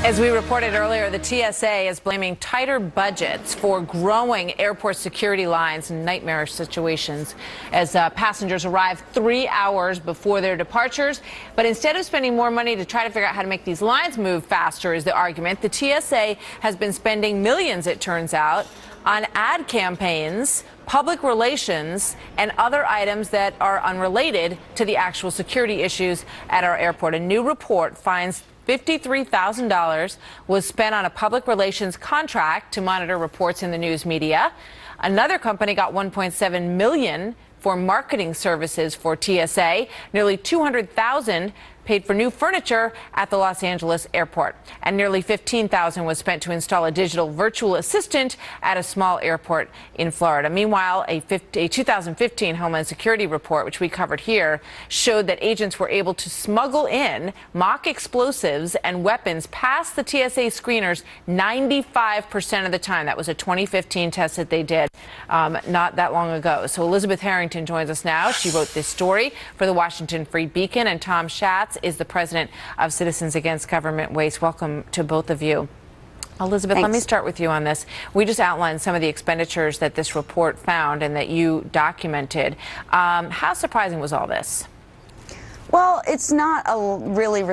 As we reported earlier, the TSA is blaming tighter budgets for growing airport security lines and nightmarish situations as passengers arrive 3 hours before their departures. But instead of spending more money to try to figure out how to make these lines move faster, is the argument, the TSA has been spending millions, it turns out, on ad campaigns, public relations, and other items that are unrelated to the actual security issues at our airport. A new report finds $53,000 was spent on a public relations contract to monitor reports in the news media. Another company got $1.7 million for marketing services for TSA. Nearly $200,000 paid for new furniture at the Los Angeles airport. And nearly $15,000 was spent to install a digital virtual assistant at a small airport in Florida. Meanwhile, a 2015 Homeland Security report, which we covered here, showed that agents were able to smuggle in mock explosives and weapons past the TSA screeners 95% of the time. That was a 2015 test that they did not that long ago. So Elizabeth Harrington joins us now. She wrote this story for the Washington Free Beacon, and Tom Schatz is the president of Citizens Against Government Waste. Welcome to both of you. Elizabeth, Thanks. Let me start with you on this. We just outlined some of the expenditures that this report found and that you documented. How surprising was all this? Well, it's not really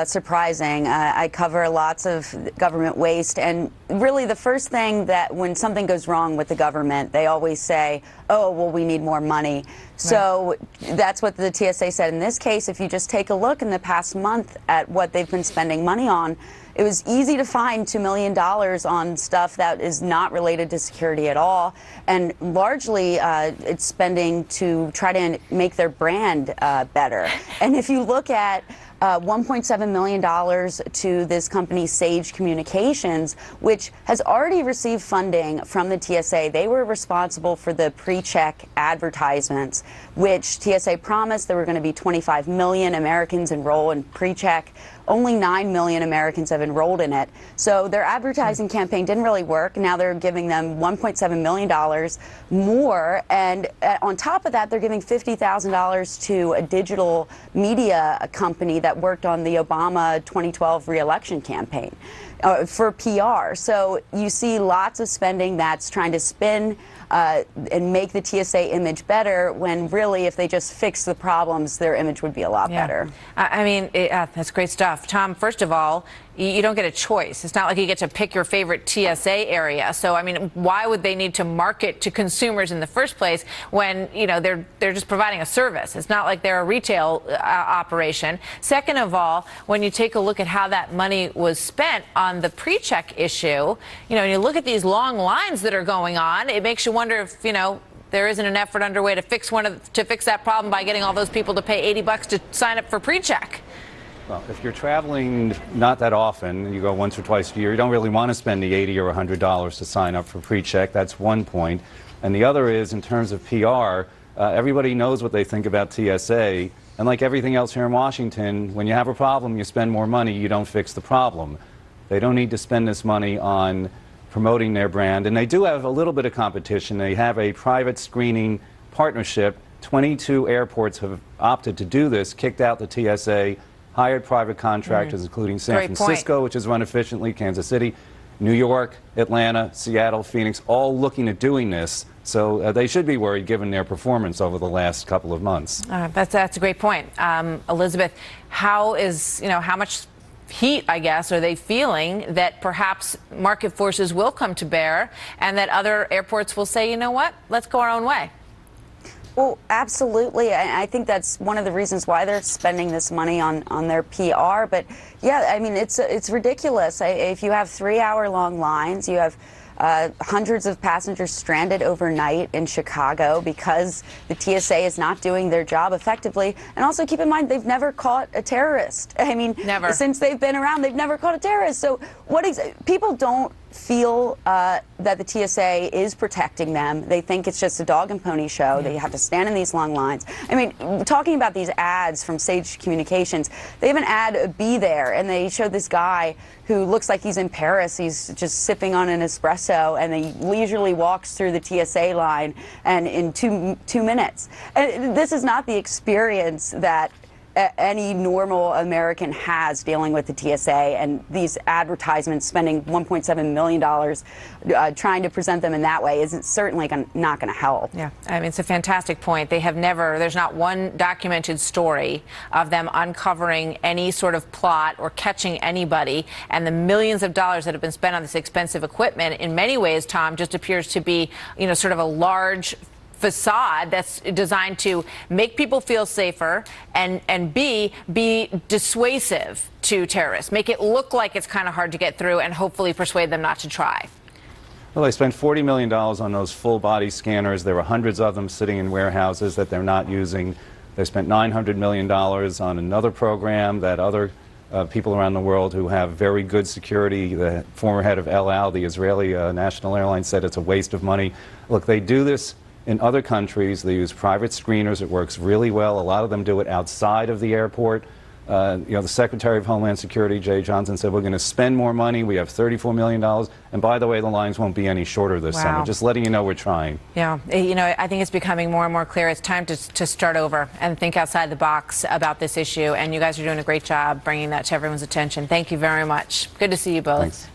surprising. I cover lots of government waste, and really the first thing that when something goes wrong with the government, they always say, oh, well, we need more money. So that's what the TSA said. In this case, if you just take a look in the past month at what they've been spending money on, it was easy to find $2 million on stuff that is not related to security at all. And largely, it's spending to try to make their brand better. And if you look at $1.7 million to this company, Sage Communications, which has already received funding from the TSA. They were responsible for the pre-check advertisements, which TSA promised there were going to be 25 million Americans enroll in pre-check. Only 9 million Americans have enrolled in it. So their advertising campaign didn't really work. Now they're giving them $1.7 million more. And on top of that, they're giving $50,000 to a digital media company that worked on the Obama 2012 re-election campaign for PR. So you see lots of spending that's trying to spin and make the TSA image better, when really if they just fix the problems, their image would be a lot better. I mean, that's great stuff. Tom, first of all, you don't get a choice. It's not like you get to pick your favorite TSA area. So, I mean, why would they need to market to consumers in the first place when, you know, they're just providing a service? It's not like they're a retail operation. Second of all, when you take a look at how that money was spent on the pre-check issue, you know, and you look at these long lines that are going on, it makes you wonder if, you know, there isn't an effort underway to fix that problem by getting all those people to pay $80 to sign up for pre-check. Well, if you're traveling not that often, you go once or twice a year, you don't really want to spend the $80 or $100 to sign up for pre-check. That's one point. And the other is, in terms of PR, everybody knows what they think about TSA. And like everything else here in Washington, when you have a problem, you spend more money, you don't fix the problem. They don't need to spend this money on promoting their brand. And they do have a little bit of competition. They have a private screening partnership. 22 airports have opted to do this, kicked out the TSA, hired private contractors, including San Francisco, which is run efficiently, Kansas City, New York, Atlanta, Seattle, Phoenix, all looking at doing this. So they should be worried given their performance over the last couple of months. That's a great point. Elizabeth, how much heat, I guess, are they feeling that perhaps market forces will come to bear and that other airports will say, you know what, let's go our own way? Well, absolutely. I think that's one of the reasons why they're spending this money on their PR. But yeah, I mean, it's ridiculous. If you have 3-hour-long lines, you have hundreds of passengers stranded overnight in Chicago because the TSA is not doing their job effectively. And also keep in mind, they've never caught a terrorist. I mean, never. Since they've been around, they've never caught a terrorist. So people don't feel that the TSA is protecting them. They think it's just a dog and pony show. They have to stand in these long lines. I mean, talking about these ads from Sage Communications, they have an ad, Be There, and they show this guy who looks like he's in Paris. He's just sipping on an espresso, and he leisurely walks through the TSA line and in two minutes. And this is not the experience that any normal American has dealing with the TSA, and these advertisements spending $1.7 million trying to present them in that way isn't certainly not going to help. Yeah, I mean, it's a fantastic point. They have never, there's not one documented story of them uncovering any sort of plot or catching anybody, and the millions of dollars that have been spent on this expensive equipment in many ways, Tom, just appears to be, you know, sort of a large facade that's designed to make people feel safer and be dissuasive to terrorists, make it look like it's kind of hard to get through, and hopefully persuade them not to try. Well, they spent $40 million on those full-body scanners. There were hundreds of them sitting in warehouses that they're not using. They spent $900 million on another program that other people around the world who have very good security. The former head of El Al, the Israeli national airline, said it's a waste of money. Look, they do this in other countries. They use private screeners. It works really well. A lot of them do it outside of the airport. You know, the Secretary of Homeland Security, Jay Johnson, said we're going to spend more money. We have $34 million. And by the way, the lines won't be any shorter this summer. Just letting you know we're trying. Yeah, you know, I think it's becoming more and more clear. It's time to start over and think outside the box about this issue. And you guys are doing a great job bringing that to everyone's attention. Thank you very much. Good to see you both. Thanks.